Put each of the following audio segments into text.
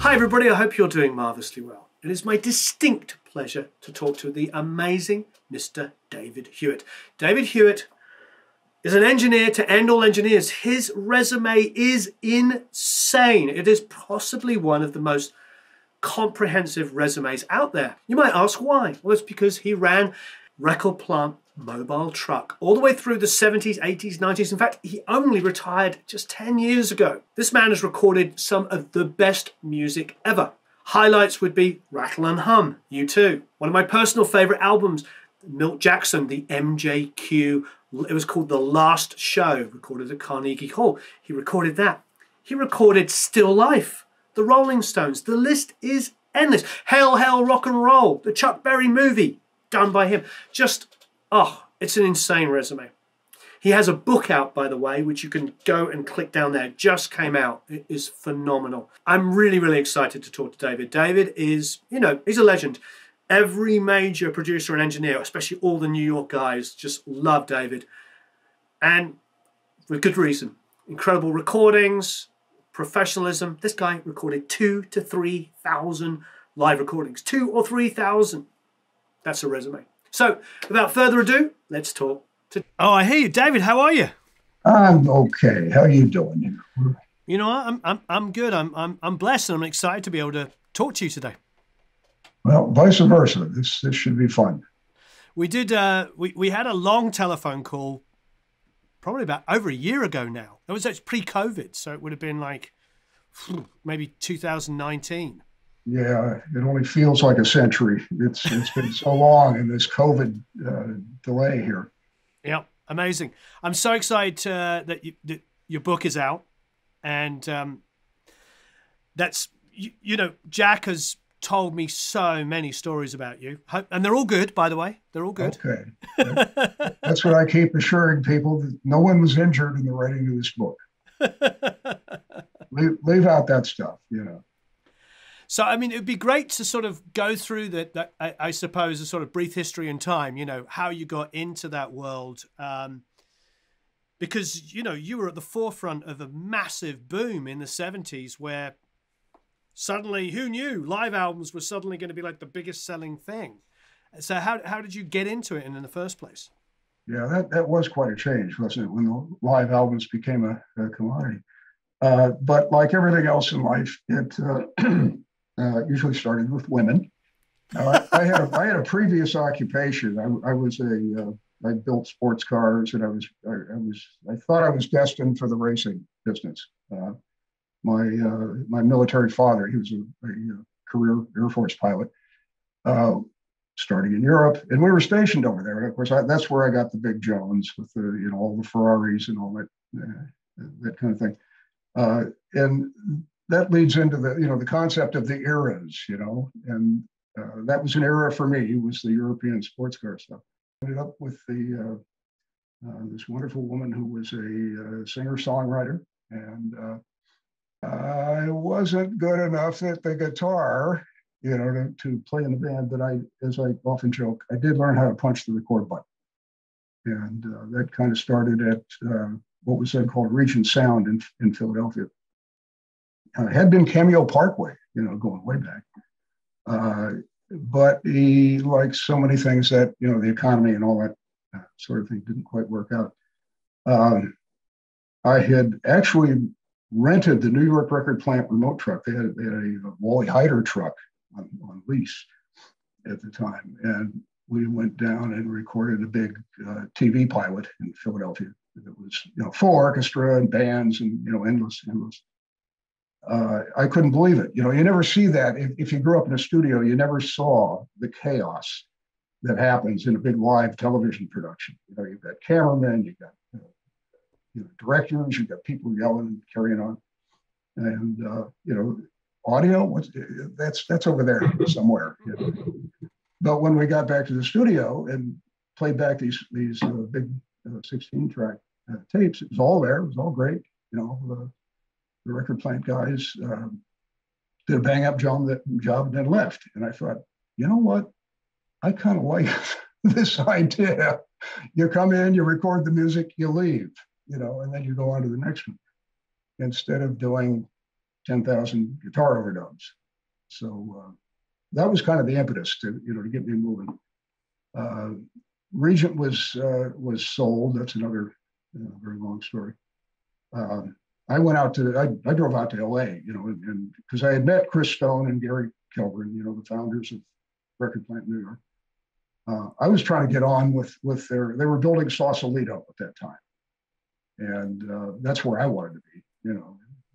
Hi everybody, I hope you're doing marvellously well. It is my distinct pleasure to talk to the amazing Mr. David Hewitt. David Hewitt is an engineer to end all engineers. His resume is insane. It is possibly one of the most comprehensive resumes out there. You might ask why? Well, it's because he ran Record Plant Mobile Truck all the way through the 70s, 80s, 90s. In fact, he only retired just 10 years ago. This man has recorded some of the best music ever. Highlights would be Rattle and Hum, U2. One of my personal favorite albums, Milt Jackson, the MJQ. It was called The Last Show, recorded at Carnegie Hall. He recorded that. He recorded Still Life, the Rolling Stones. The list is endless. Hail, Hail, Rock and Roll, the Chuck Berry movie, done by him. It's an insane resume. He has a book out, by the way, which you can go and click down there. It just came out. It is phenomenal. I'm really, really excited to talk to David. David is, he's a legend. Every major producer and engineer, especially all the New York guys, just love David. And with good reason. Incredible recordings, professionalism. This guy recorded 2,000 to 3,000 live recordings. 2,000 or 3,000. That's a resume. So, without further ado, let's talk to... Oh, I hear you. David, how are you? I'm okay. How are you doing? You know what? I'm good. I'm blessed and I'm excited to be able to talk to you today. Well, vice versa. This should be fun. We did we had a long telephone call probably about over a year ago now. It's pre-COVID, so it would have been like maybe 2019. Yeah, it only feels like a century. It's been so long in this COVID delay here. Yeah, amazing. I'm so excited that your book is out, and that's Jack has told me so many stories about you, and they're all good, by the way. They're all good. Okay, that's what I keep assuring people, that no one was injured in the writing of this book. leave out that stuff, So, I mean, it would be great to sort of go through that, I suppose, a sort of brief history and time, how you got into that world. Because, you were at the forefront of a massive boom in the 70s where suddenly, who knew, live albums were suddenly going to be like the biggest selling thing. So how did you get into it in the first place? Yeah, that was quite a change, wasn't it, when the live albums became a commodity. But like everything else in life, it... usually started with women. I had a previous occupation. I built sports cars, and I thought I was destined for the racing business. My military father, he was a career Air Force pilot, starting in Europe, and we were stationed over there. And of course, that's where I got the big Jones with all the Ferraris and all that kind of thing. And that leads into the concept of the eras, and that was an era for me. It was the European sports car stuff. I ended up with this wonderful woman who was a singer-songwriter, and I wasn't good enough at the guitar, to play in the band. But as I often joke, I did learn how to punch the record button, and that kind of started at what was then called Regent Sound in Philadelphia. Had been Cameo Parkway, going way back. But he, like so many things that, the economy and all that sort of thing didn't quite work out. I had actually rented the New York Record Plant remote truck. They had a Wally Heider truck on lease at the time. And we went down and recorded a big TV pilot in Philadelphia. It was, full orchestra and bands and, endless. I couldn't believe it. You never see that. If you grew up in a studio, you never saw the chaos that happens in a big live television production. You've got cameramen, you've got directors, you've got people yelling and carrying on, and audio. That's over there somewhere. But when we got back to the studio and played back these big 16-track tapes, it was all there. It was all great. The record plant guys did a bang-up job and then left. And I thought, you know what? I kind of like this idea. You come in, you record the music, you leave, and then you go on to the next one. Instead of doing 10,000 guitar overdubs. So that was kind of the impetus to to get me moving. Regent was sold. That's another very long story. I went out to I drove out to L.A. And because I had met Chris Stone and Gary Kilburn, the founders of Record Plant New York. I was trying to get on with they were building Sausalito at that time, and that's where I wanted to be.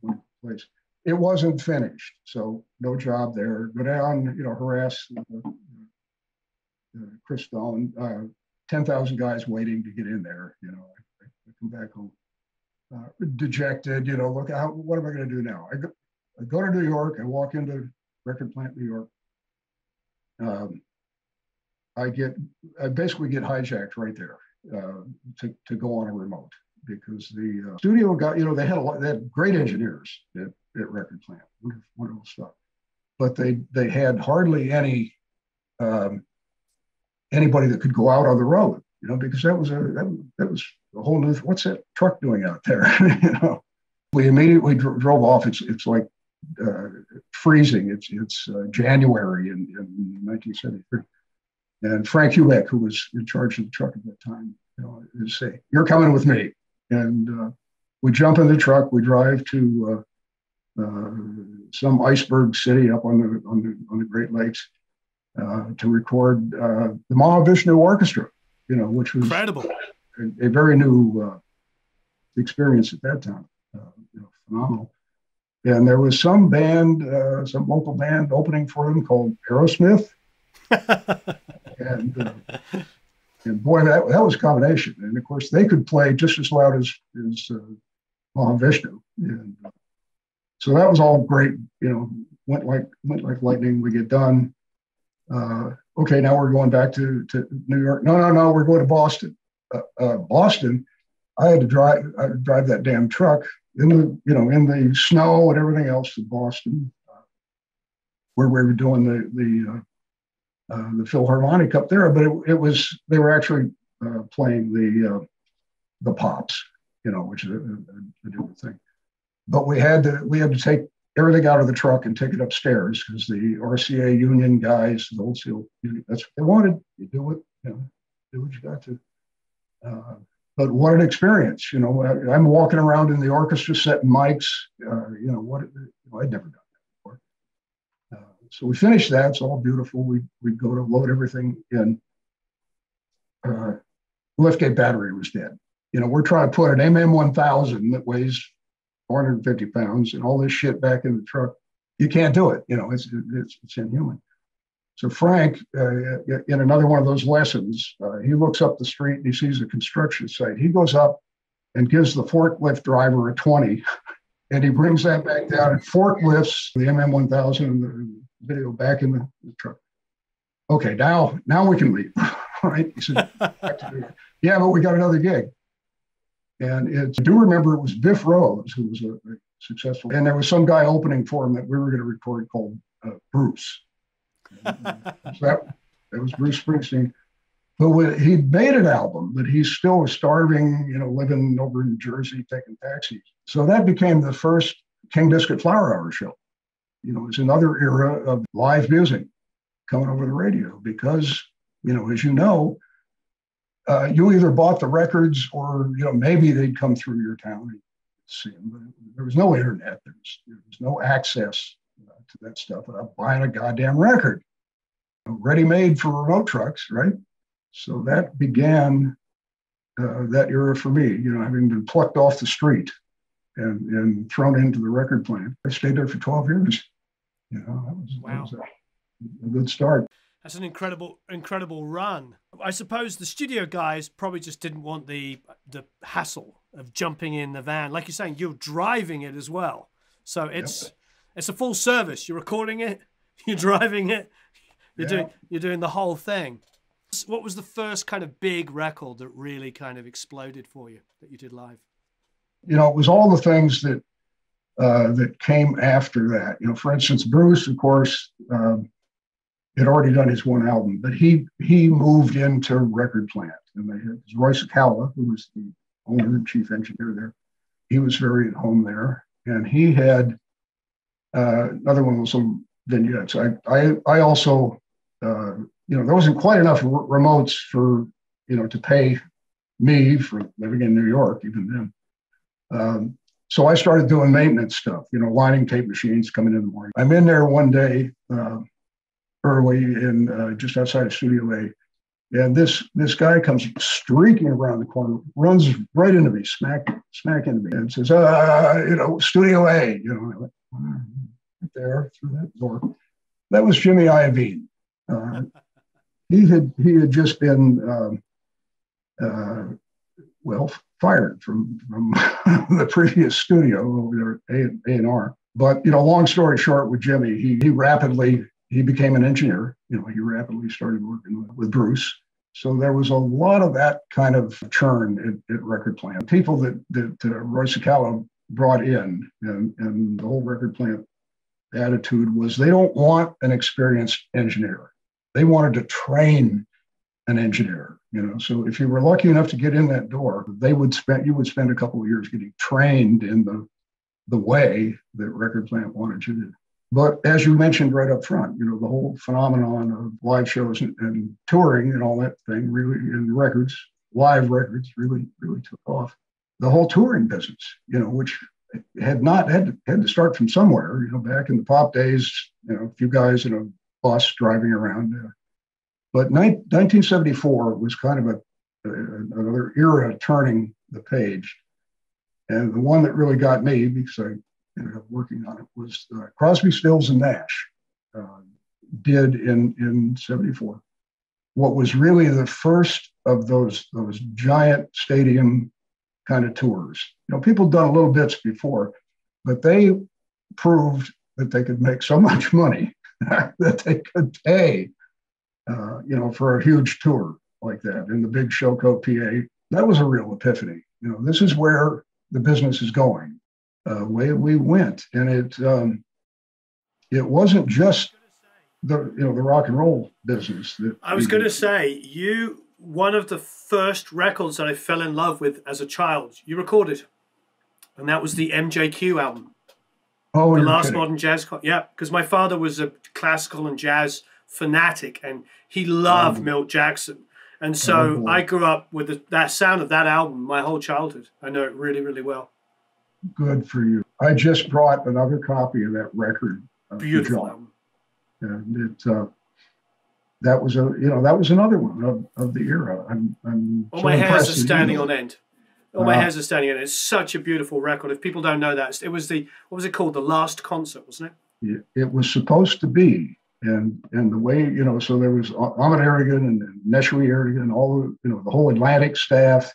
One place. It wasn't finished, so no job there. Go down, harass Chris Stone. 10,000 guys waiting to get in there. I come back home dejected. Look, what am I going to do now? I go to New York. I walk into Record Plant New York. I basically get hijacked right there to go on a remote, because the studio got, they had great engineers at Record Plant, wonderful stuff, but they had hardly anybody that could go out on the road, because that was a whole new, what's that truck doing out there? We immediately drove off. It's like freezing. It's January in 1973. And Frank Hubeck, who was in charge of the truck at that time, is say, "You're coming with me." And we jump in the truck. We drive to some iceberg city up on the Great Lakes to record the Mahavishnu Orchestra, which was incredible, a very new experience at that time. Phenomenal. And there was some band, some local band opening for them called Aerosmith. And boy, that was a combination. And of course, they could play just as loud as Mahavishnu. And so that was all great. Went like lightning. We get done. Okay, now we're going back to New York. No, we're going to Boston. Boston, I had to drive that damn truck in the snow and everything else to Boston, where we were doing the Philharmonic up there, but they were actually playing the Pops, which is a different thing. But we had to take everything out of the truck and take it upstairs, because the RCA union guys, the Old Seal union, that's what they wanted. You do it, do what you got to. But what an experience, I'm walking around in the orchestra setting mics, I'd never done that before. So we finished that. It's all beautiful. We'd go to load everything in. Liftgate battery was dead. We're trying to put an MM1000 that weighs 450 pounds and all this shit back in the truck. You can't do it. It's inhuman. So Frank, in another one of those lessons, he looks up the street and he sees a construction site. He goes up and gives the forklift driver a 20, and he brings that back down and forklifts the MM1000 and the video back in the truck. Okay, now we can leave, right? He said, back to New York. Yeah, but we got another gig. And I do remember it was Biff Rose, who was a successful, and there was some guy opening for him that we were going to record called Bruce. So that was Bruce Springsteen, who he'd made an album, but he still was starving, living over in Jersey, taking taxis. So that became the first King Biscuit Flower Hour show. It's another era of live music coming over the radio, because, as you either bought the records or, maybe they'd come through your town and see them. But there was no internet. There was no access to that stuff without buying a goddamn record, ready-made for remote trucks, right? So that began that era for me, having been plucked off the street and thrown into the record plant. I stayed there for 12 years. That was a good start. That's an incredible run. I suppose the studio guys probably just didn't want the hassle of jumping in the van. Like you're saying, you're driving it as well. So it's a full service. You're recording it, you're driving it, you're doing the whole thing. What was the first kind of big record that really kind of exploded for you that you did live? It was all the things that came after that. For instance, Bruce, of course, had already done his one album, but he moved into Record Plant, and they had Royce Acala, who was the owner and chief engineer there. He was very at home there, and he had another one of those vignettes. I also, there wasn't quite enough remotes for, to pay me for living in New York even then. So I started doing maintenance stuff, lining tape machines, coming in the morning. I'm in there one day early in just outside of Studio A. And this guy comes streaking around the corner, runs right into me, smack into me, and says, Studio A, right there through that door. That was Jimmy Iovine. He had just been fired from the previous studio over there at A&R. But long story short, with Jimmy, he became an engineer. He rapidly started working with Bruce. So there was a lot of that kind of churn at Record Plant. People that Roy Cicala brought in, and the whole Record Plant attitude was they don't want an experienced engineer. They wanted to train an engineer. So if you were lucky enough to get in that door, you would spend a couple of years getting trained in the way that Record Plant wanted you to. But as you mentioned right up front, the whole phenomenon of live shows and touring and all that thing really, and live records really took off. The whole touring business, which had to start from somewhere, back in the pop days, a few guys in a bus driving around. But 1974 was kind of another era turning the page. And the one that really got me, because I ended up working on it, was Crosby, Stills, and Nash did in 74 what was really the first of those giant stadium kind of tours. People done little bits before, but they proved that they could make so much money that they could pay, for a huge tour like that in the big Showco PA. That was a real epiphany. This is where the business is going. Way we went, and it wasn't just the rock and roll business. I was going to say, one of the first records that I fell in love with as a child, you recorded, and that was the MJQ album. Oh, the Last Modern Jazz. Yeah, because my father was a classical and jazz fanatic, and he loved Milt Jackson. And so I grew up with that sound of that album my whole childhood. I know it really, really well. Good for you. I just brought another copy of that record. Beautiful album. And that was another one of the era. I'm All my hairs are standing on end. All my hairs are standing on end. It's such a beautiful record. If people don't know that, it was what was it called? The Last Concert, wasn't it? It was supposed to be. And the way, so there was Ahmet Ertegun and Neşvi Ertegun, all, the whole Atlantic staff,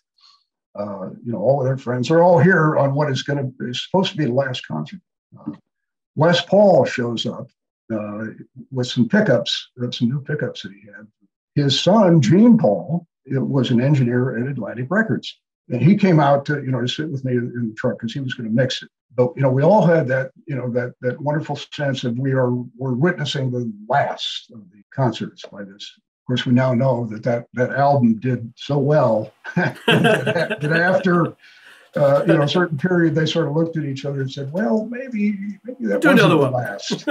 all of their friends are all here on what is supposed to be the last concert. Wes Paul shows up with some new pickups that he had. His son, Gene Paul, was an engineer at Atlantic Records. And he came out to sit with me in the truck because he was going to mix it. But, we all had that, that wonderful sense of we're witnessing the last of the concerts by this. Of course, we now know that album did so well that after, a certain period, they sort of looked at each other and said, well, maybe that wasn't the last.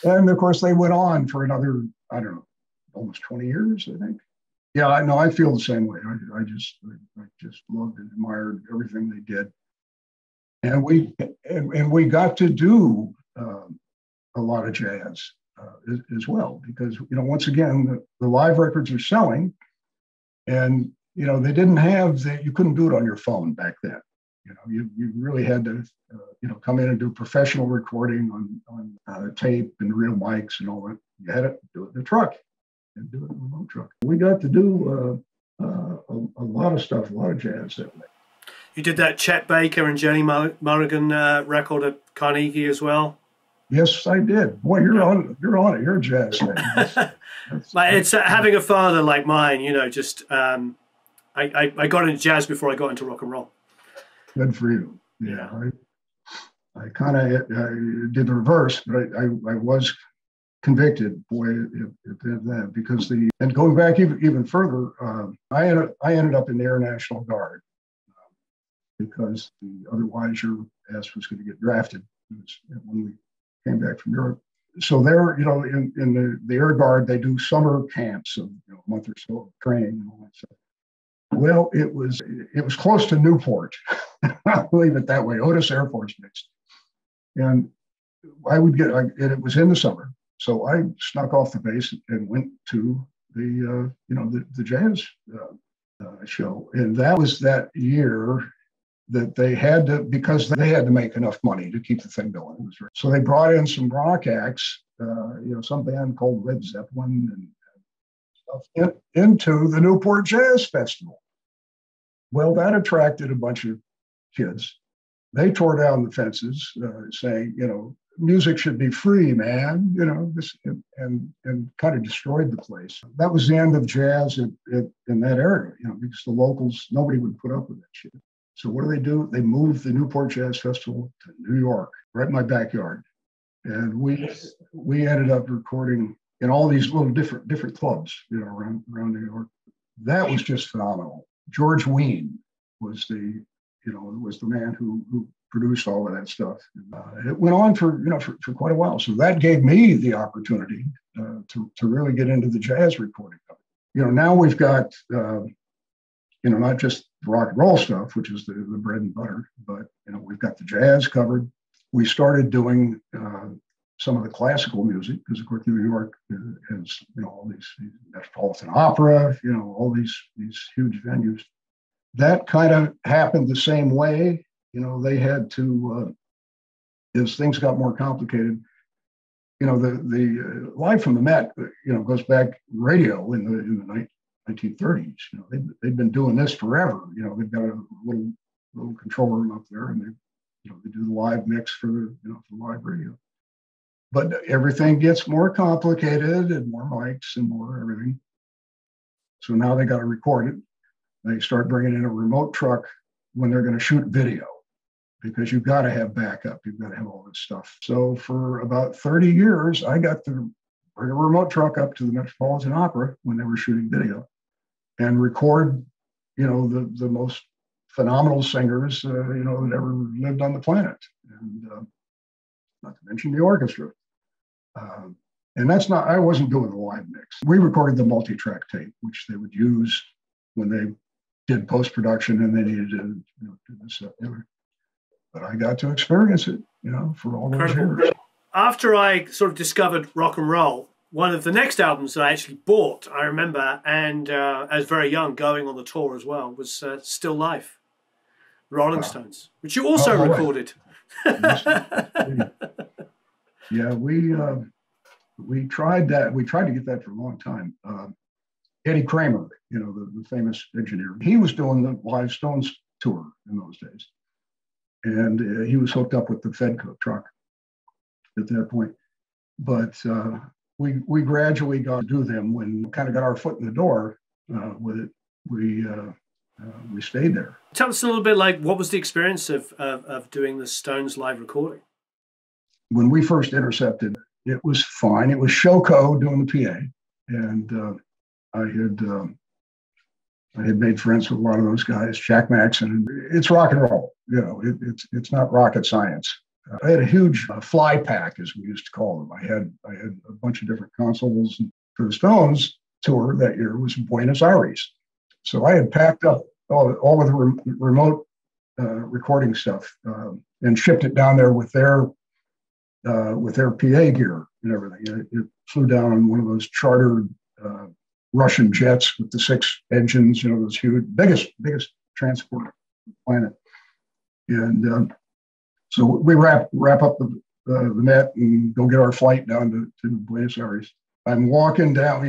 And, of course, they went on for another, I don't know, almost 20 years, I think. Yeah, I feel the same way. I just loved and admired everything they did. And we got to do a lot of jazz as well, because once again the live records are selling, and they didn't have you couldn't do it on your phone back then. You really had to come in and do professional recording on tape and real mics and all that. You had to do it in the truck and do it in the remote truck. We got to do a lot of stuff, a lot of jazz that way. You did that Chet Baker and Jenny Mulligan record at Carnegie as well. Yes, I did. Boy, you're on it. You're a jazz fan. It's having a father like mine. Just I got into jazz before I got into rock and roll. Good for you. Yeah, I kind of did the reverse, but I was convicted. Boy, it did that because and going back even further, I ended up in the Air National Guard. Because otherwise your ass was going to get drafted when we came back from Europe. So there, in the Air Guard, they do summer camps of a month or so of training and all that stuff. Well, it was close to Newport. I'll leave it that way. Otis Air Force Base, and it was in the summer, so I snuck off the base and went to the jazz show, and that was that year that they had to, because they had to make enough money to keep the thing going. So they brought in some rock acts, some band called Led Zeppelin and stuff into the Newport Jazz Festival. Well, that attracted a bunch of kids. They tore down the fences, saying, music should be free, man, and kind of destroyed the place. That was the end of jazz in that area, because the locals, nobody would put up with that shit. So what do? They moved the Newport Jazz Festival to New York, right in my backyard. And we ended up recording in all these little different clubs, around New York. That was just phenomenal. George Wein was the man who produced all of that stuff. It went on for quite a while. So that gave me the opportunity to really get into the jazz recording of it. Now we've got not just rock and roll stuff, which is the bread and butter, but we've got the jazz covered. We started doing some of the classical music because, of course, New York has all these Metropolitan Opera, all these huge venues. That kind of happened the same way. They had to, as things got more complicated, the Live from the Met, goes back radio in the 1930s. They've been doing this forever. They've got a little control room up there, and they do the live mix for for live radio. But everything gets more complicated and more mics and more everything. So now they got to record it. They start bringing in a remote truck when they're going to shoot video, because you've got to have backup. You've got to have all this stuff. So for about 30 years, I got to bring a remote truck up to the Metropolitan Opera when they were shooting video and record, the most phenomenal singers, that ever lived on the planet. And not to mention the orchestra. And I wasn't doing the live mix. We recorded the multi-track tape, which they would use when they did post-production and they needed to do this stuff. But I got to experience it, for all those years. After I sort of discovered rock and roll, one of the next albums that I actually bought, I remember, and I was very young, going on the tour as well, was Still Life, Rolling Stones, which you also recorded. Right. Yeah, we tried that. We tried to get that for a long time. Eddie Kramer, the famous engineer, he was doing the Live Stones tour in those days. And he was hooked up with the Fedco truck at that point. But we gradually got to do them when we kind of got our foot in the door with it. We stayed there. Tell us a little bit, what was the experience of doing the Stones live recording? When we first intercepted, it was fine. It was Shoko doing the PA. And I had made friends with a lot of those guys, Jack Maxon. It's rock and roll. It's not rocket science. I had a huge fly pack, as we used to call them. I had a bunch of different consoles. For the Stones tour that year was in Buenos Aires. So I had packed up all of the remote recording stuff and shipped it down there with their PA gear and everything. It flew down on one of those chartered Russian jets with the 6 engines, those huge, biggest transport on the planet. And so we wrap up the net and go get our flight down to Buenos Aires. I'm walking down,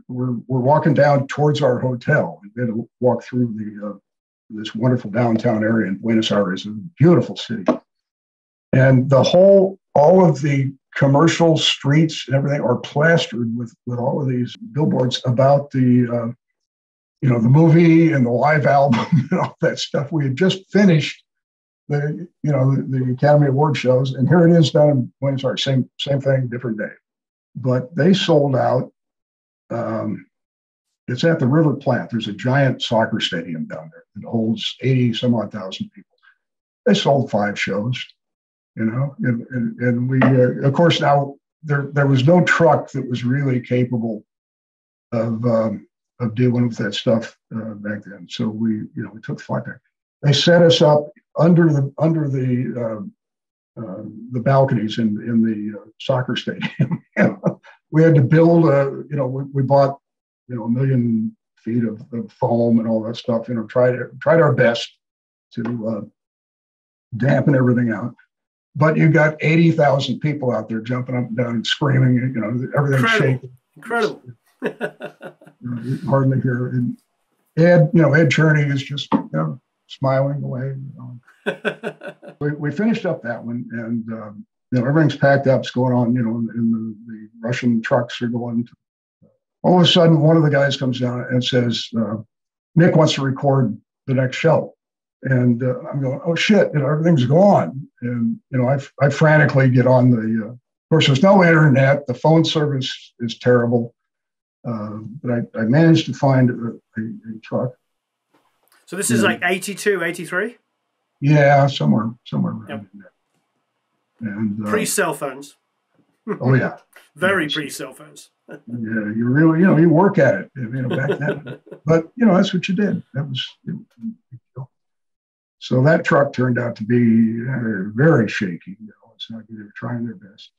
we're walking down towards our hotel. We had to walk through this wonderful downtown area in Buenos Aires, a beautiful city. And all of the commercial streets and everything are plastered with all of these billboards about the movie and the live album and all that stuff. We had just finished the Academy Award shows, and here it is down in Buenos Aires, same thing, different day. But they sold out. It's at the River Plate. There's a giant soccer stadium down there that holds 80 some odd thousand people. They sold 5 shows. you know, and we, of course, now there was no truck that was really capable of dealing with that stuff back then. So we took flight back. They set us up under the balconies in the soccer stadium. We had to build we bought a million feet of foam and all that stuff. Tried our best to dampen everything out. But you got 80,000 people out there jumping up and down and screaming. Everything's shaking. Incredible. You hardly hear. And Ed Cherney is just smiling away. We finished up that one, and everything's packed up. It's going on. And the Russian trucks are going. All of a sudden, one of the guys comes down and says, "Nick wants to record the next show." And I'm going, "Oh shit! Everything's gone." And I frantically get on the. Of course, there's no internet. The phone service is terrible. But I managed to find a truck. So this is like 82, 83? Yeah, somewhere around in there. And pre-cell phones. Oh yeah. Very pre-cell phones. Yeah, you really, you work at it, back then. But that's what you did. That was. So that truck turned out to be very shaky. It's not good. They were trying their best.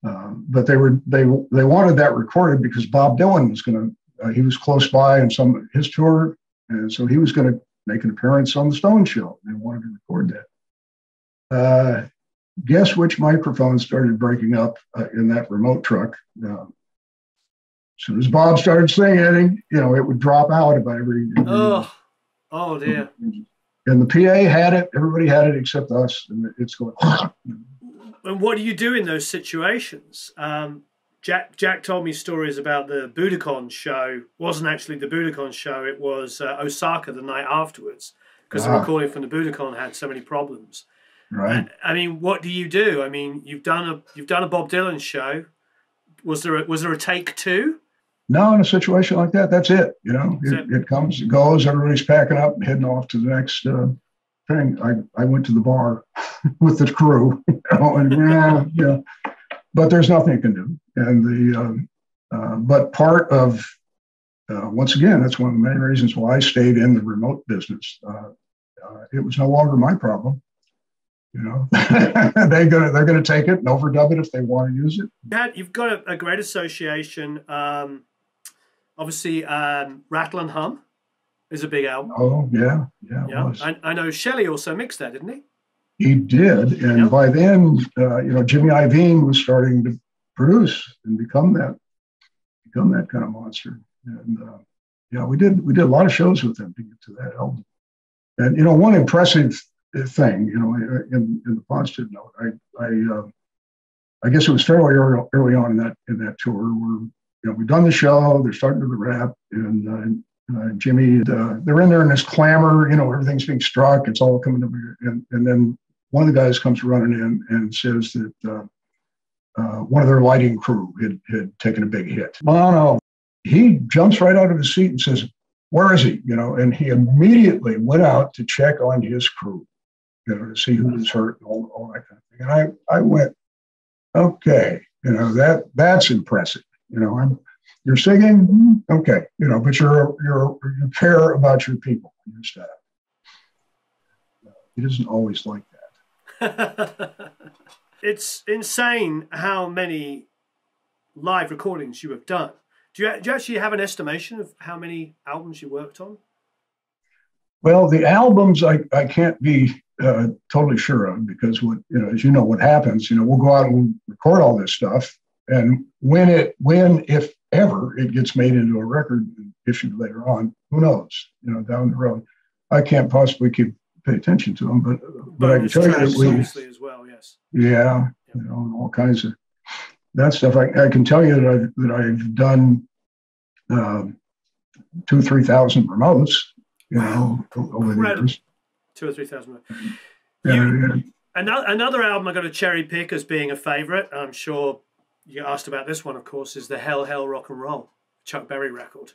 But they wanted that recorded because Bob Dylan was going to. He was close by on his tour, and so he was going to make an appearance on the Stone Show. They wanted to record that. Guess which microphone started breaking up in that remote truck? As soon as Bob started singing, it would drop out about every. Oh dear. And the PA had it. Everybody had it except us, and it's going. And what do you do in those situations? Jack told me stories about the Budokan show. It wasn't actually the Budokan show. It was Osaka the night afterwards, because the recording from the Budokan had so many problems. Right. I mean, what do you do? I mean, you've done a Bob Dylan show. Was there a take two? No, in a situation like that, that's it. It comes, it goes. Everybody's packing up, and heading off to the next thing. I went to the bar with the crew, and but there's nothing you can do. And but part of once again, that's one of the main reasons why I stayed in the remote business. It was no longer my problem. They're gonna take it and overdub it if they want to use it. You've got a great association. Obviously, Rattle and Hum is a big album. Oh yeah. It was. I know Shelley also mixed that, didn't he? He did, and by then, Jimmy Iovine was starting to produce and become that kind of monster. And we did a lot of shows with them to get to that album. And one impressive thing, in the positive note, I guess it was fairly early on in that tour where we've done the show, they're starting to rap, and Jimmy, they're in there in this clamor, everything's being struck, it's all coming to, and then one of the guys comes running in and says that one of their lighting crew had taken a big hit. No. He jumps right out of his seat and says, "Where is he?" And he immediately went out to check on his crew, to see who was hurt and all that kind of thing. And I went, okay, that's impressive. You're singing, okay, but you care about your people, your staff. It isn't always like that. It's insane how many live recordings you have done. Do you actually have an estimation of how many albums you worked on? Well, the albums I can't be totally sure of, because what happens, we'll go out and record all this stuff, and when if ever it gets made into a record and issued later on, who knows? Down the road, I can't possibly pay attention to them, but I can tell you that obviously as well, yes. Yeah, all kinds of that stuff. I can tell you that I've done 2,000-3,000 remotes. Over the years. 2,000 or 3,000. Another album I got to cherry pick as being a favorite. I'm sure you asked about this one, of course, is the Hell Rock and Roll Chuck Berry record.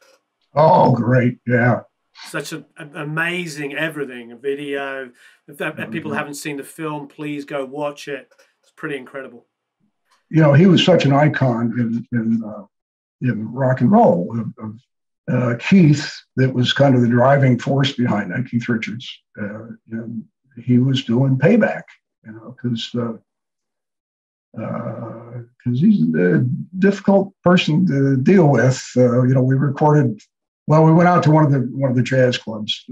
Oh, great! Yeah. Such an amazing everything, a video. If people haven't seen the film, please go watch it. It's pretty incredible. You know, he was such an icon in rock and roll. Keith, that was kind of the driving force behind that, Keith Richards. And he was doing Payback, you know, because he's a difficult person to deal with. You know, we recorded. Well, we went out to one of the jazz clubs.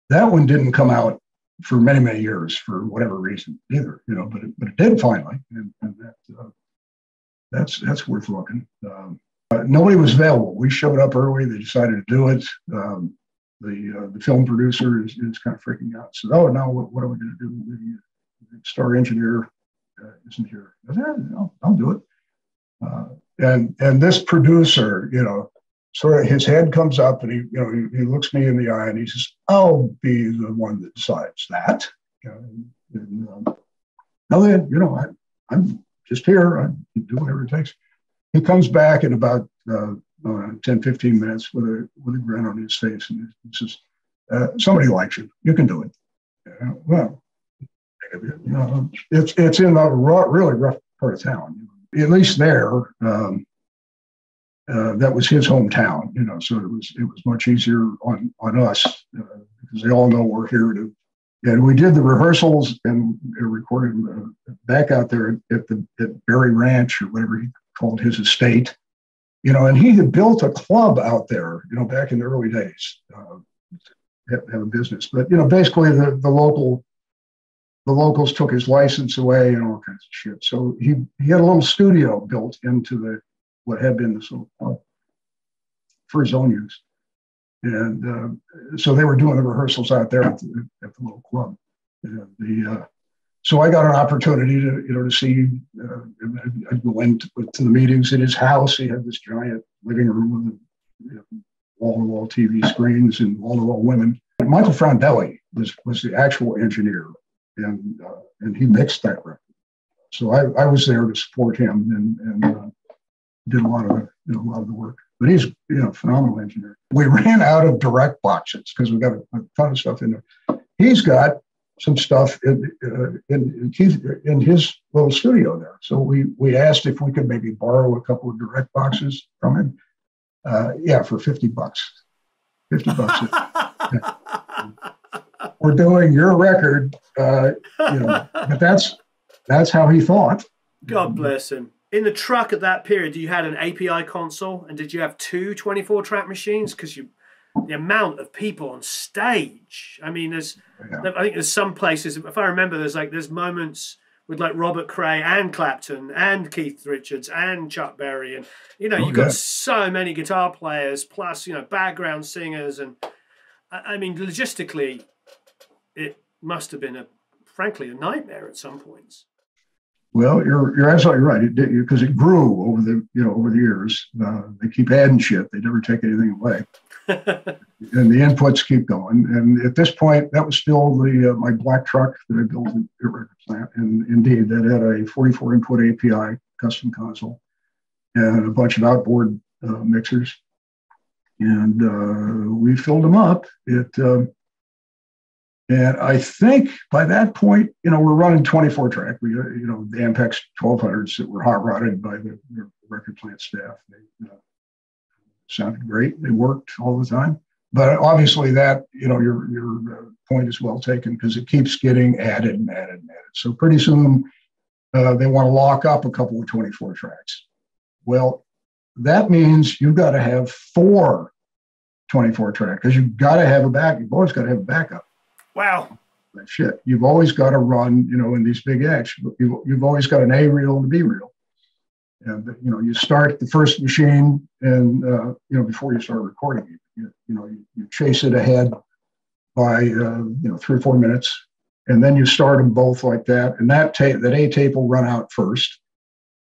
That one didn't come out for many years for whatever reason either. You know, but it did finally, and that's worth looking. Nobody was available. We showed up early. They decided to do it. The film producer is kind of freaking out. So, oh no, what are we going to do? The star engineer isn't here. I said, I'll do it. And this producer, you know, sort of his head comes up and he looks me in the eye and he says, "I'll be the one that decides that." Elliot, you know, I'm just here. I can do whatever it takes. He comes back in about 10, 15 minutes with a grin on his face, and he says, "Somebody likes you. You can do it." Well, you know, it's in a really rough part of town. At least there, that was his hometown. You know, so it was much easier on us because they all know we're here to. And we did the rehearsals and recorded back out there at Berry Ranch or whatever he called his estate, you know, and he had built a club out there, you know, back in the early days, have a business. But, you know, basically the locals took his license away and all kinds of shit. So he had a little studio built into what had been this little club for his own use. And so they were doing the rehearsals out there at the little club. So I got an opportunity to see. I'd go into the meetings in his house. He had this giant living room with wall-to-wall TV screens and wall-to-wall women. Michael Frondelli was the actual engineer, and he mixed that record. So I was there to support him and did a lot of the work. But he's a phenomenal engineer. We ran out of direct boxes because we got a ton of stuff in there. He's got some stuff in his little studio there. So we asked if we could maybe borrow a couple of direct boxes from him. Yeah, for $50. $50. We're doing your record, but that's how he thought. God bless him. In the truck at that period, you had an API console, and did you have two 24-track machines? Because the amount of people on stage. I mean, I think there's some places, if I remember, there's moments with like Robert Cray and Clapton and Keith Richards and Chuck Berry, and you've got so many guitar players plus background singers, and I mean logistically, it must have been frankly a nightmare at some points. Well, you're absolutely right. Because it grew over the years. They keep adding shit. They never take anything away, and the inputs keep going. And at this point, that was still my black truck that I built at Record Plant. And indeed, that had a 44 input API custom console and a bunch of outboard mixers. And we filled them up. And I think by that point, we're running 24 track. We, the Ampex 1200s that were hot rodded by the Record Plant staff. They sounded great. They worked all the time. But obviously that, your point is well taken because it keeps getting added and added and added. So pretty soon they want to lock up a couple of 24 tracks. Well, that means you've got to have 4 24 track because you've got to have a back. You've always got to have a backup. Wow. Shit. You've always got to run, in these big acts. You've always got an A reel and a B reel. And, you start the first machine and, before you start recording, you chase it ahead by, 3 or 4 minutes. And then you start them both like that. And that A tape will run out first.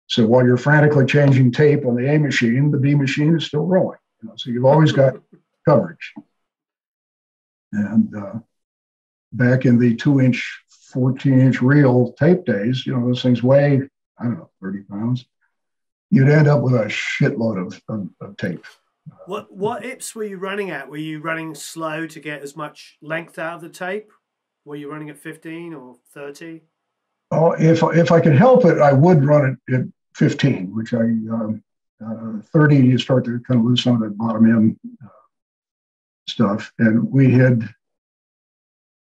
So while you're frantically changing tape on the A machine, the B machine is still rolling. So you've always got coverage. And, back in the 2-inch, 14-inch reel tape days, those things weigh, 30 pounds. You'd end up with a shitload of tape. What IPs were you running at? Were you running slow to get as much length out of the tape? Were you running at 15 or 30? Oh, if I could help it, I would run it at 15, which 30 you start to kind of lose some of that bottom end stuff, and we had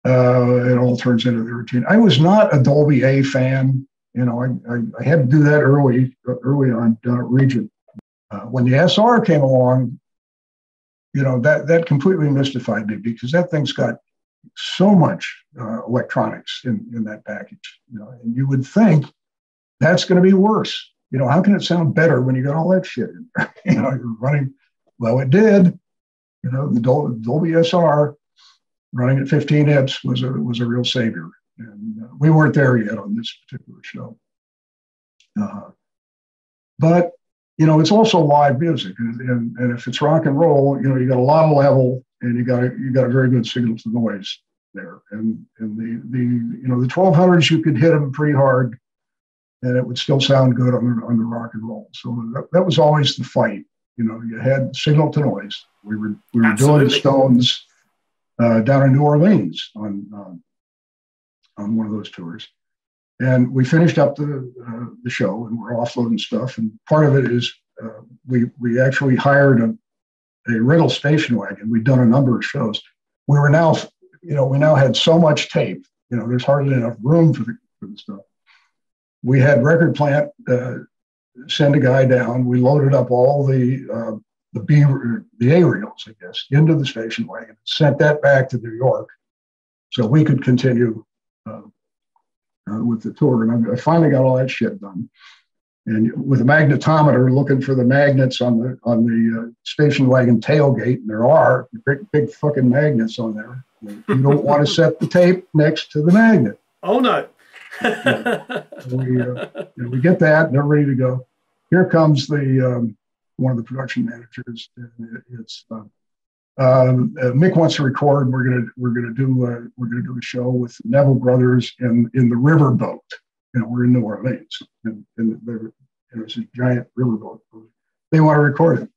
it all turns into the routine. I was not a Dolby A fan. You know, I had to do that early on down at Regent. When the SR came along, you know, that completely mystified me because that thing's got so much electronics in that package. You know, and you would think that's going to be worse. You know, how can it sound better when you got all that shit in there? You know, you're running. Well, it did. You know, the Dolby SR running at 15 IPS was a real savior, and we weren't there yet on this particular show. But you know, it's also live music, and if it's rock and roll, you know, you got a lot of level, and you got a very good signal to noise there, and the you know the 1200s you could hit them pretty hard, and it would still sound good on the rock and roll. So that was always the fight. You know, you had signal to noise. We were doing the Stones down in New Orleans on one of those tours. And we finished up the show, and we're offloading stuff. And part of it is we actually hired a rental station wagon. We'd done a number of shows. We now had so much tape. You know, there's hardly enough room for the stuff. We had Record Plant send a guy down. We loaded up all the A reels, I guess, into the station wagon. Sent that back to New York, so we could continue with the tour. And I finally got all that shit done. And with a magnetometer, looking for the magnets on the station wagon tailgate, and there are big fucking magnets on there. You don't want to set the tape next to the magnet. Oh no! We get that, and they're ready to go. Here comes the one of the production managers. It's Mick wants to record. We're gonna do a show with the Neville Brothers in the riverboat. You know, we're in New Orleans, and there's a giant riverboat. They want to record it.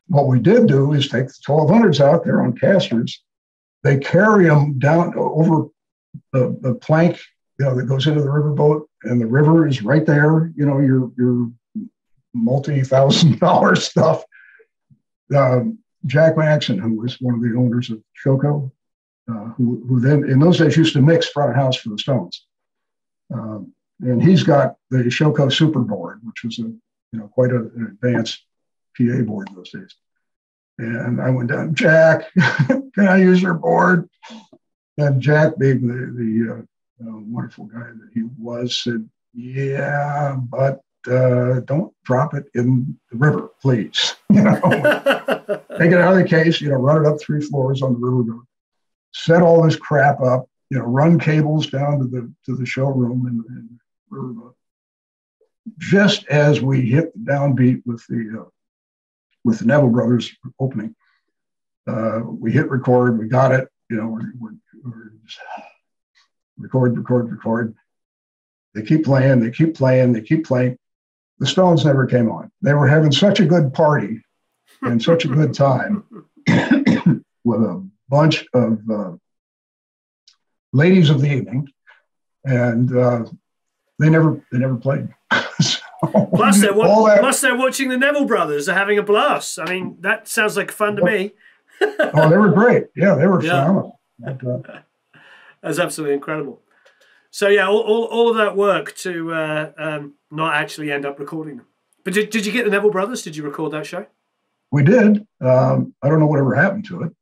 What we did do is take the 1200s out there on casters. They carry them down over the plank, you know, that goes into the riverboat, and the river is right there. You know, your multi-$1,000 stuff. Jack Maxson, who was one of the owners of Shoko, who then in those days used to mix front of house for the Stones, and he's got the Shoko Superboard, which was quite an advanced PA board in those days. And I went down, Jack, can I use your board? And Jack, being the wonderful guy that he was, said, yeah, but don't drop it in the river, please. You know, take it out of the case, you know, run it up 3 floors on the river, set all this crap up, you know, run cables down to the showroom in the river. Just as we hit the downbeat with the Neville Brothers opening, we hit record, we got it, you know, we're just record. They keep playing. The Stones never came on. They were having such a good party and such a good time with a bunch of ladies of the evening, and they never played. Plus, they're watching the Neville Brothers. They're having a blast. I mean, that sounds like fun to me. Oh, they were great. Yeah, they were phenomenal. That's absolutely incredible. So yeah, all of that work to not actually end up recording them. But did you get the Neville Brothers? Did you record that show? We did. I don't know whatever happened to it,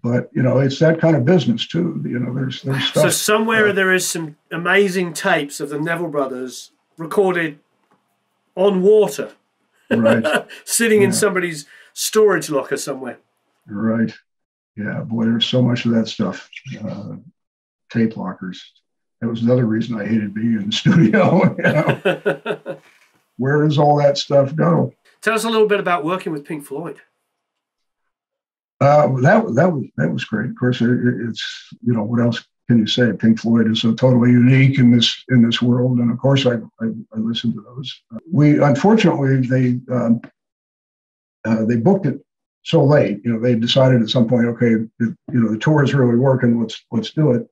but you know, it's that kind of business too. You know, there's stuff. So somewhere there is some amazing tapes of the Neville Brothers recorded on water, right? Sitting in somebody's storage locker somewhere. Right. Yeah, boy, there's so much of that stuff. Tape lockers. That was another reason I hated being in the studio. You know? Where does all that stuff go? Tell us a little bit about working with Pink Floyd. That was great. Of course, it's, you know, what else can you say? Pink Floyd is so totally unique in this world, and of course I listened to those. We unfortunately they booked it so late. They decided at some point, okay, the tour is really working. Let's do it.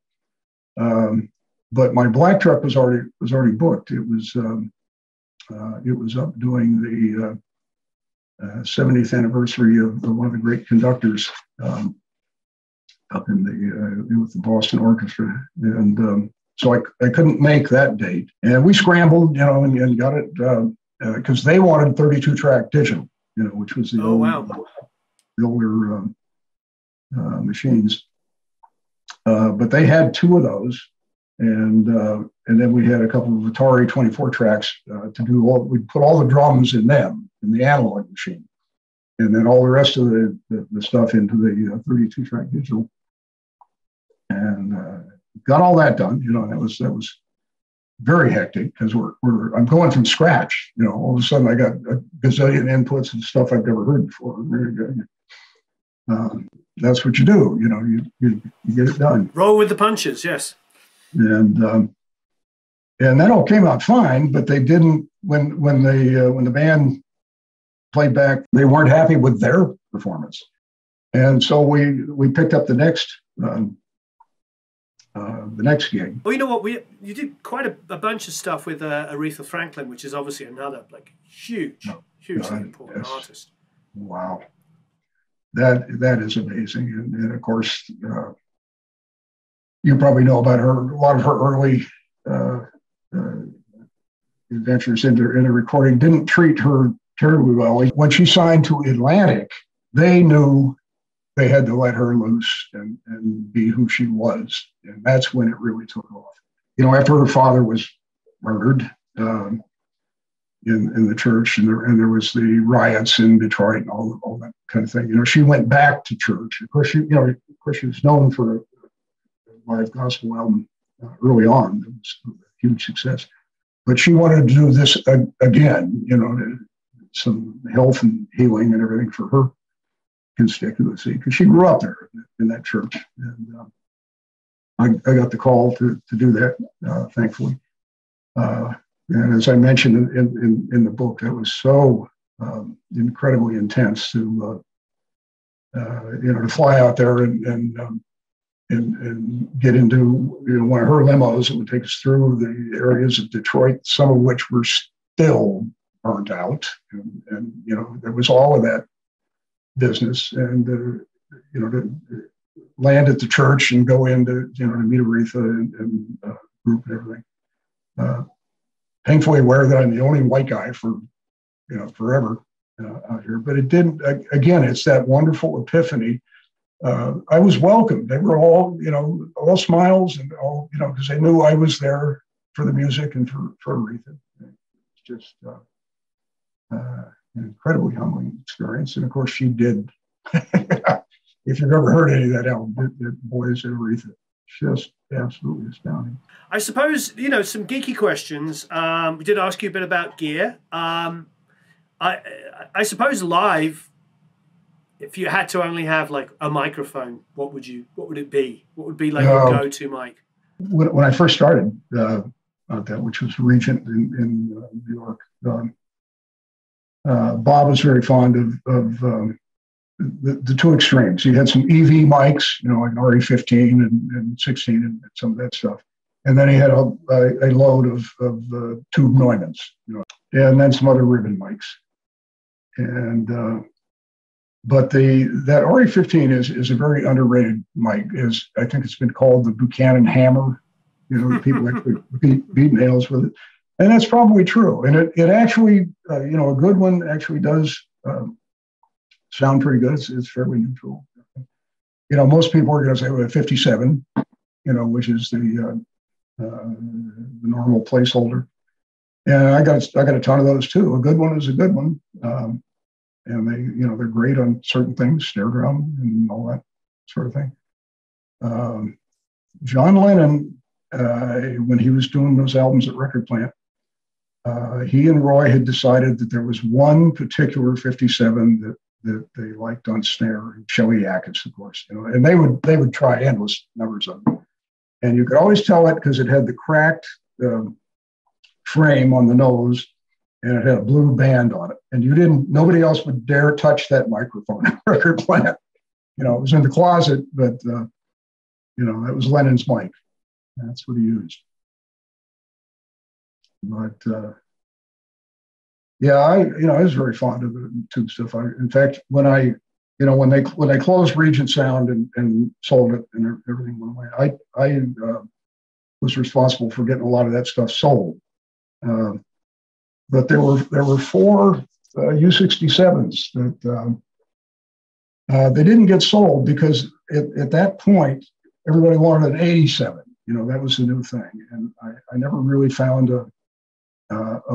But my black truck was already booked. It was up doing the 70th anniversary of one of the great conductors up in with the Boston Orchestra, and so I couldn't make that date. And we scrambled, and got it because they wanted 32-track digital, which was the older machines. But they had 2 of those. And then we had a couple of Atari 24 tracks to do. We put all the drums in them in the analog machine, and then all the rest of the stuff into the 32-track digital, and got all that done. And that was very hectic because I'm going from scratch. All of a sudden I got a gazillion inputs and stuff I've never heard before. That's what you do. You get it done. Roll with the punches. Yes. And that all came out fine, but they didn't when the band played back, they weren't happy with their performance, and so we picked up the next gig. Well, you know what, you did quite a bunch of stuff with Aretha Franklin, which is obviously another hugely important artist. Wow, that is amazing, and of course. You probably know about her. A lot of her early adventures into recording didn't treat her terribly well. When she signed to Atlantic, they knew they had to let her loose and be who she was, and that's when it really took off. After her father was murdered in the church, and there was the riots in Detroit and all that kind of thing. She went back to church. Of course, she was known for live gospel album early on. It was a huge success. But she wanted to do this again, some health and healing and everything for her constituency, because she grew up there in that church. And I got the call to do that, thankfully. And as I mentioned in the book, that was so incredibly intense to fly out there and get into one of her limos that would take us through the areas of Detroit, some of which were still burnt out, and there was all of that business, and to land at the church and go into to meet Aretha and group and everything. Thankfully aware that I'm the only white guy for forever out here, but it didn't. Again, it's that wonderful epiphany. I was welcomed. They were all, all smiles and all, because they knew I was there for the music and for Aretha. It's just an incredibly humbling experience. And of course, she did. If you've ever heard any of that album, Boys and Aretha, just absolutely astounding. I suppose, some geeky questions. We did ask you a bit about gear. I suppose live, if you had to only have a microphone, what would it be? What would be your go-to mic? When I first started out that, which was Regent in New York, Bob was very fond of the 2 extremes. He had some EV mics, like an RE15 and 16 and some of that stuff. And then he had a load of tube Neumanns, and then some other ribbon mics. And but that RE15 is a very underrated mic. I think it's been called the Buchanan Hammer. People actually beat nails with it, and that's probably true. And it actually, a good one actually does sound pretty good. It's fairly neutral. Most people are going to say, well, 57, which is the normal placeholder. And I got a ton of those too. A good one is a good one. And they're great on certain things, snare drum and all that sort of thing. John Lennon, when he was doing those albums at Record Plant, he and Roy had decided that there was one particular 57 that they liked on snare, Shelly Yakus, of course, and they would try endless numbers of them. And you could always tell it because it had the cracked frame on the nose, and it had a blue band on it. And nobody else would dare touch that microphone at record plant. You know, it was in the closet, but, you know, that was Lennon's mic. That's what he used. But, yeah, I was very fond of the tube stuff. In fact, when they closed Regent Sound and sold it and everything went away, I was responsible for getting a lot of that stuff sold. But there were 4 U-67s that they didn't get sold because at that point everybody wanted an 87. You know, that was the new thing, and I never really found a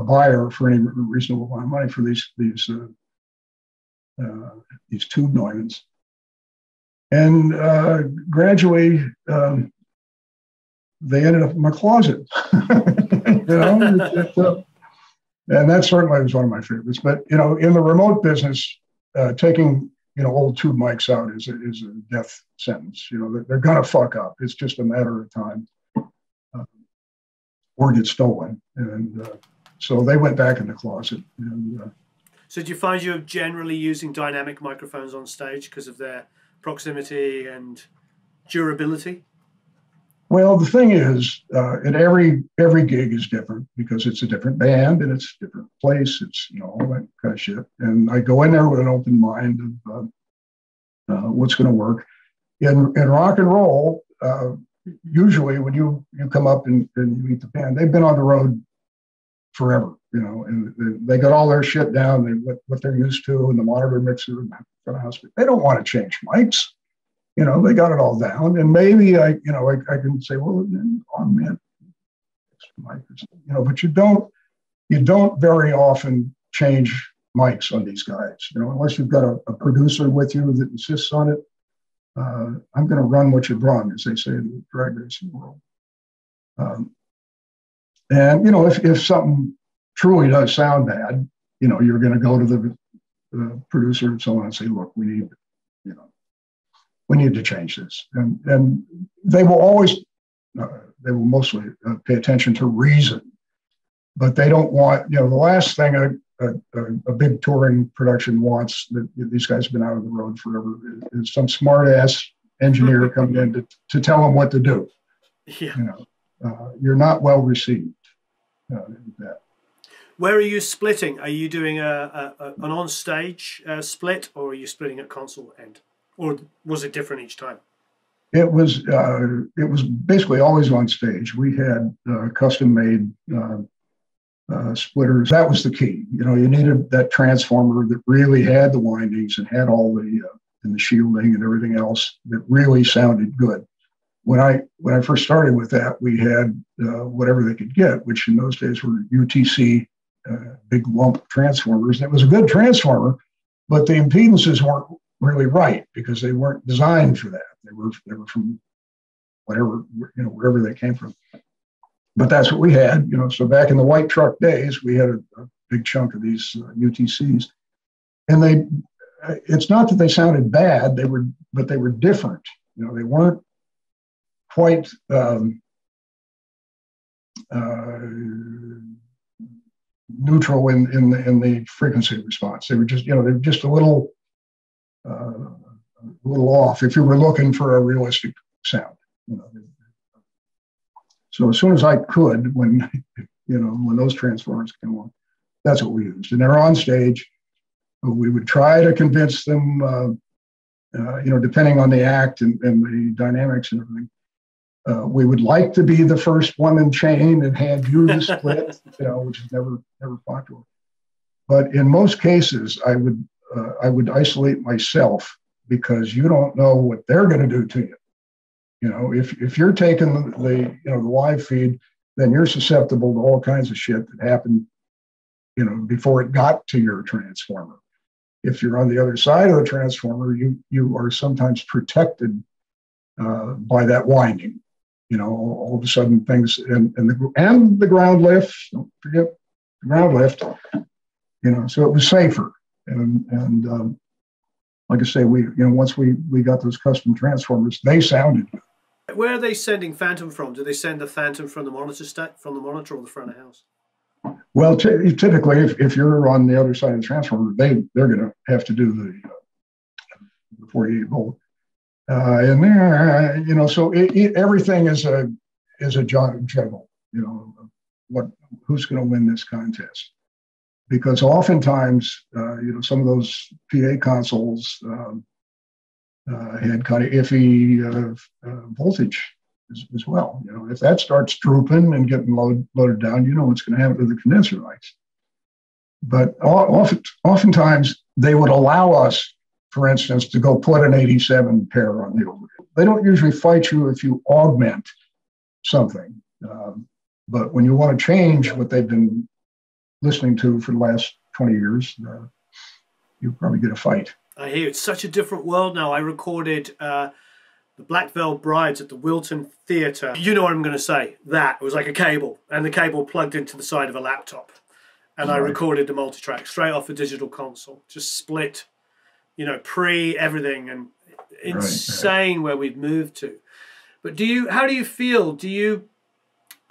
buyer for any reasonable amount of money for these tube Neumanns. And gradually, they ended up in my closet. You know, and that certainly was one of my favorites. But, you know, in the remote business, taking, you know, old tube mics out is a death sentence. You know, they're going to fuck up. It's just a matter of time. Or get stolen. And so they went back in the closet. And, so do you find you're generally using dynamic microphones on stage because of their proximity and durability? Well, the thing is, and every gig is different because it's a different band and it's a different place. It's, you know, all that kind of shit. And I go in there with an open mind of what's going to work. In rock and roll, usually when you come up and you meet the band, they've been on the road forever, you know, and they got all their shit down, what they're used to, and the monitor mixer and the house. They don't want to change mics. You know, they got it all down. And maybe I can say, well, oh man, you know, but you don't very often change mics on these guys, you know, unless you've got a producer with you that insists on it. I'm going to run what you brung, as they say in the drag racing world. And, you know, if something truly does sound bad, you know, you're going to go to the producer and so on and say, look, we need to change this. And they will mostly pay attention to reason, but they don't want, you know, the last thing a big touring production wants, that these guys have been out of the road forever, is some smart ass engineer coming in to tell them what to do. Yeah. You know, you're not well received. That. Where are you splitting? Are you doing an on-stage split, or are you splitting at console end, or was it different each time? It was basically always on stage. We had custom-made splitters. That was the key. You know, you needed that transformer that really had the windings and had all the shielding and everything else that really sounded good. When I first started with that, we had whatever they could get, which in those days were UTC big lump transformers. And it was a good transformer, but the impedances weren't really right because they weren't designed for that. They were from whatever, you know, wherever they came from. But that's what we had, you know. So back in the white truck days, we had a big chunk of these UTCs, and it's not that they sounded bad, but they were different. You know, they weren't quite neutral in the frequency response. They were just, you know, they were just a little off if you were looking for a realistic sound. You know. So as soon as I could, when those transformers came along, that's what we used. And they're on stage. We would try to convince them, you know, depending on the act and the dynamics and everything. We would like to be the first one in chain and hand you the split, you know, which is never popular. But in most cases, I would isolate myself because you don't know what they're going to do to you. You know, if you're taking the live feed, then you're susceptible to all kinds of shit that happened, you know, before it got to your transformer. If you're on the other side of the transformer, you are sometimes protected by that winding. You know, all of a sudden things and the ground lift. Don't forget the ground lift. You know, so it was safer. And like I say, once we got those custom transformers, they sounded good. Where are they sending Phantom from? Do they send the Phantom from the monitor from the monitor or the front of house? Well, typically, if you're on the other side of the transformer, they're going to have to do the 48 volt, and there, so everything is a juggle. Who's going to win this contest? Because oftentimes, some of those PA consoles had kind of iffy voltage as well. If that starts drooping and getting loaded down, what's going to happen to the condenser lights. But oftentimes they would allow us, for instance, to go put an 87 pair on the overhead. They don't usually fight you if you augment something. But when you want to change what they've been listening to for the last 20 years, you'll probably get a fight. I hear it's such a different world now. I recorded the Black Veil Brides at the Wilton Theatre. You know what I'm going to say. That it was like a cable, and the cable plugged into the side of a laptop. And I recorded the multitrack straight off a digital console, just split, pre-everything, and insane where we've moved to. But how do you feel?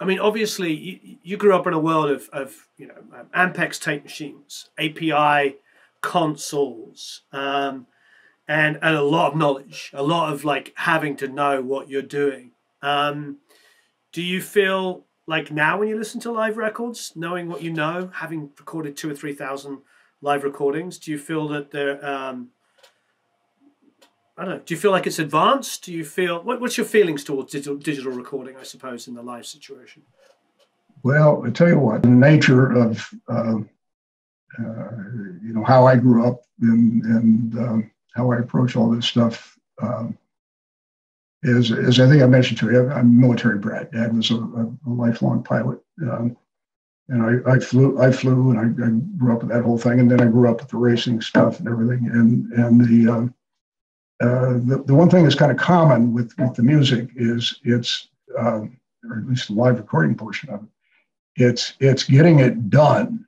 Obviously, you grew up in a world of Ampex tape machines, API consoles, and a lot of knowledge, a lot of having to know what you're doing. Do you feel like now when you listen to live records, knowing what you know, having recorded 2,000 or 3,000 live recordings, do you feel that they're, I don't know, do you feel like it's advanced? Do you feel, what's your feelings towards digital recording, I suppose, in the live situation? Well, I tell you what, the nature of, how I grew up and how I approach all this stuff is I think I mentioned to you, I'm a military brat. Dad was a lifelong pilot. And I flew and I grew up with that whole thing. And then I grew up with the racing stuff and everything. And the one thing that's kind of common with the music is it's, or at least the live recording portion of it, it's getting it done.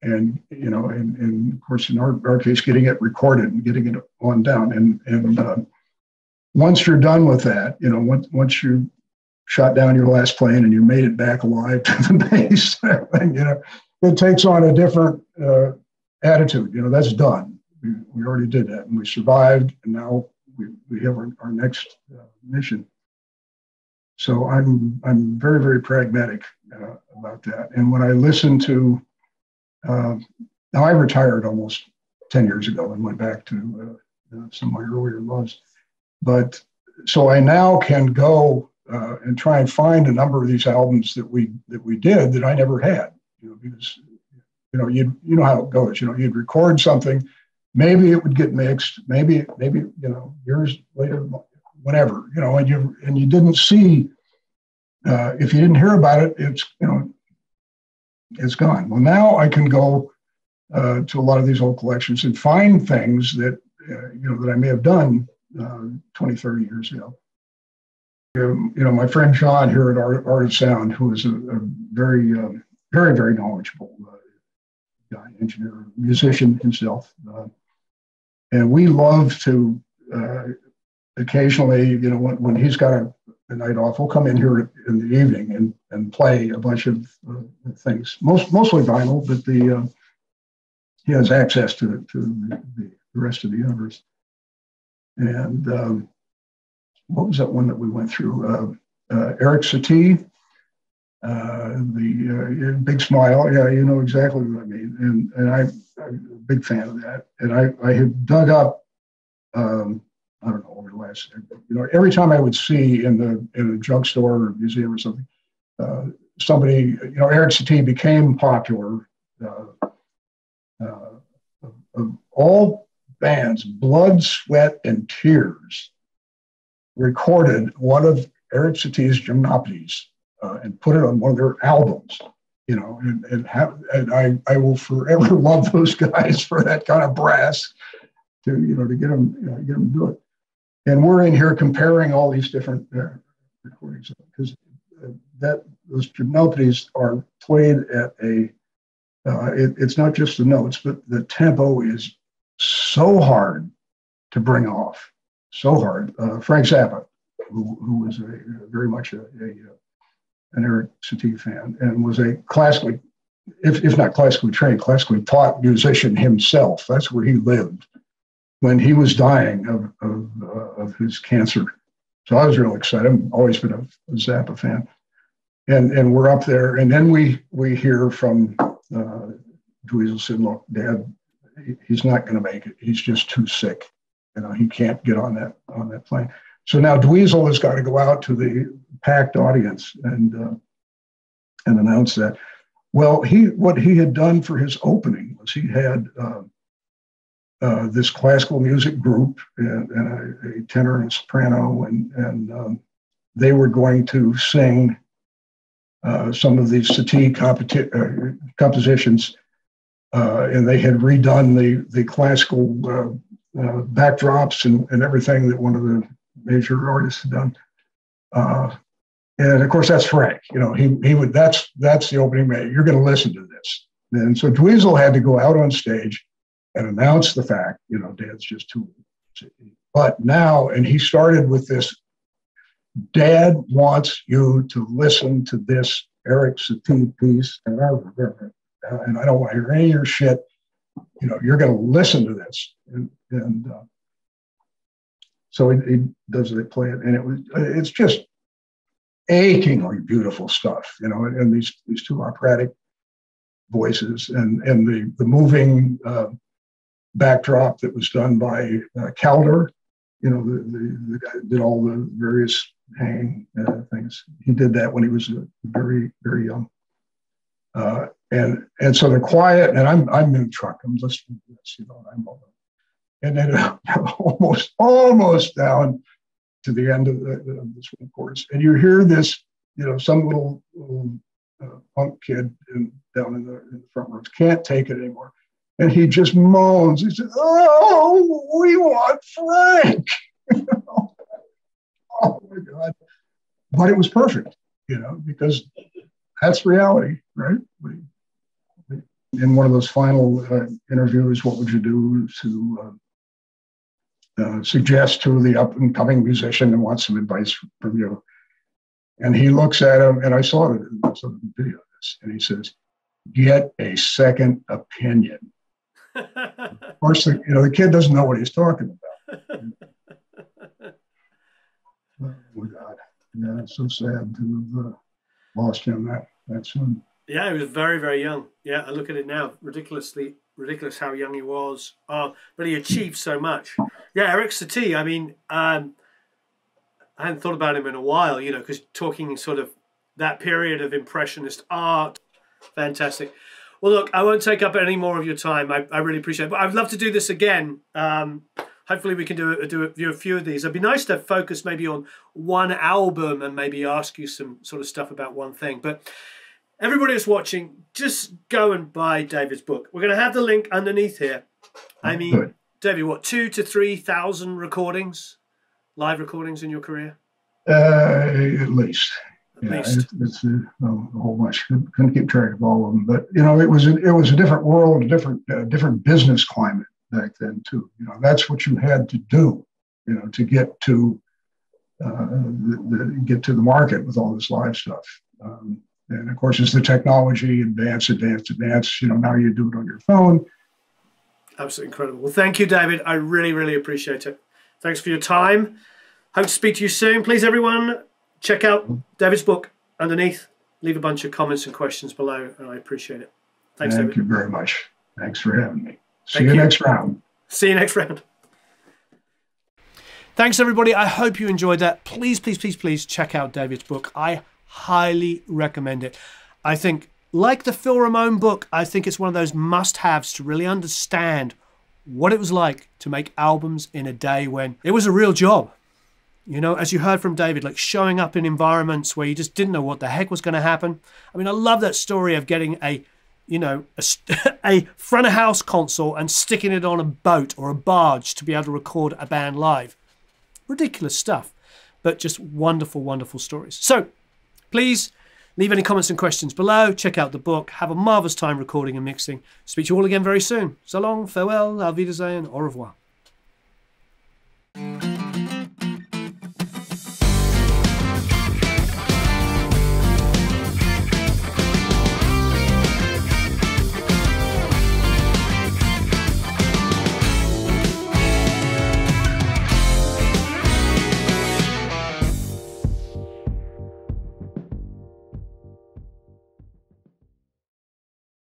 And, and of course, in our case, getting it recorded and getting it on down. And once you're done with that, once you shot down your last plane and you made it back alive to the base, it takes on a different attitude. That's done. We already did that, and we survived, and now we have our next mission. So I'm very, very pragmatic about that. And when I listen to now, I retired almost 10 years ago and went back to some of my earlier loves. But so I now can go and try and find a number of these albums that we did that I never had, because you know how it goes. You'd record something, maybe it would get mixed, maybe years later, whenever, and you didn't see if you didn't hear about it, it's gone. Well, now I can go to a lot of these old collections and find things that that I may have done 20, 30 years ago. My friend John here at Art of Sound, who is a very, very, very knowledgeable guy, engineer, musician himself, and we love to occasionally, when he's got a night off, we'll come in here in the evening and play a bunch of things, mostly vinyl, but he has access to the rest of the universe. And what was that one that we went through? Eric Satie, the Big Smile. Yeah, you know exactly what I mean. And I'm a big fan of that. And I had dug up, I don't know, over the last, every time I would see in a junk store or museum or something, somebody, Eric Satie became popular. Of all bands, Blood, Sweat, and Tears recorded one of Eric Satie's Gymnopédies and put it on one of their albums, and I will forever love those guys for that kind of brass to get them to do it. And we're in here comparing all these different recordings because those Gymnopédies are played at it's not just the notes, but the tempo is so hard to bring off, so hard. Frank Zappa, who was very much an Eric Satie fan, and was a classically, if not classically trained, classically taught musician himself. That's where he lived when he was dying of his cancer. So I was real excited. I've always been a Zappa fan. And we're up there, and then we hear from Dweezil said, "Look, Dad, he's not going to make it. He's just too sick. He can't get on that plane." So now Dweezil has got to go out to the packed audience and announce that. Well, what he had done for his opening was he had this classical music group and a tenor and a soprano, and they were going to sing some of these Satie compositions, and they had redone the classical backdrops and everything that one of the major artists had done. And of course, that's Frank. He would. That's the opening. You're going to listen to this. And so Dweezil had to go out on stage and announce the fact, Dad's just too. But now, and he started with this. Dad wants you to listen to this Eric Satie piece, and I don't want to hear any of your shit. You're going to listen to this, and so he does. They play it, and it's just achingly beautiful stuff, and these two operatic voices, and the moving backdrop that was done by Calder. The guy that did all the various hanging things. He did that when he was very, very young. And so they're quiet, and I'm in the truck. I'm listening to this, I'm over. And then almost down to the end of this one chorus, and you hear this, some little punk kid down in the front rows can't take it anymore. And he just moans. He says, "Oh, we want Frank." Oh my God. But it was perfect, because that's reality, right? In one of those final interviews, what would you do to suggest to the up and coming musician and want some advice from you? And he looks at him, and I saw the video of this, and he says, "Get a second opinion." Of course, the kid doesn't know what he's talking about. Oh my God! Yeah, it's so sad to have lost him that soon. Yeah, he was very, very young. Yeah, I look at it now, ridiculous how young he was. But he achieved so much. Yeah, Eric Satie. I mean, I hadn't thought about him in a while, because talking sort of that period of impressionist art, fantastic. Well, look, I won't take up any more of your time. I really appreciate it. But I'd love to do this again. Hopefully we can do a few of these. It'd be nice to focus maybe on one album and maybe ask you some sort of stuff about one thing. But everybody who's watching, just go and buy David's book. We're going to have the link underneath here. I mean, good. David, what, 2,000 to 3,000 recordings, live recordings in your career? At least. It's a whole bunch. Couldn't keep track of all of them, but it was a different world, a different business climate back then too. That's what you had to do, to get to the market with all this live stuff. And of course, as the technology advanced, now you do it on your phone. Absolutely incredible. Well, thank you, David. I really, really appreciate it. Thanks for your time. Hope to speak to you soon. Please, everyone, check out David's book underneath. Leave a bunch of comments and questions below, and I appreciate it. Thanks, David. Thank you very much. Thanks for having me. See you next round. See you next round. Thanks, everybody. I hope you enjoyed that. Please, please, please, please check out David's book. I highly recommend it. I think, like the Phil Ramone book, I think it's one of those must-haves to really understand what it was like to make albums in a day when it was a real job. As you heard from David, like showing up in environments where you just didn't know what the heck was going to happen. I mean, I love that story of getting a front of house console and sticking it on a boat or a barge to be able to record a band live. Ridiculous stuff, but just wonderful, wonderful stories. So please leave any comments and questions below. Check out the book. Have a marvelous time recording and mixing. Speak to you all again very soon. So long, farewell, auf Wiedersehen, au revoir.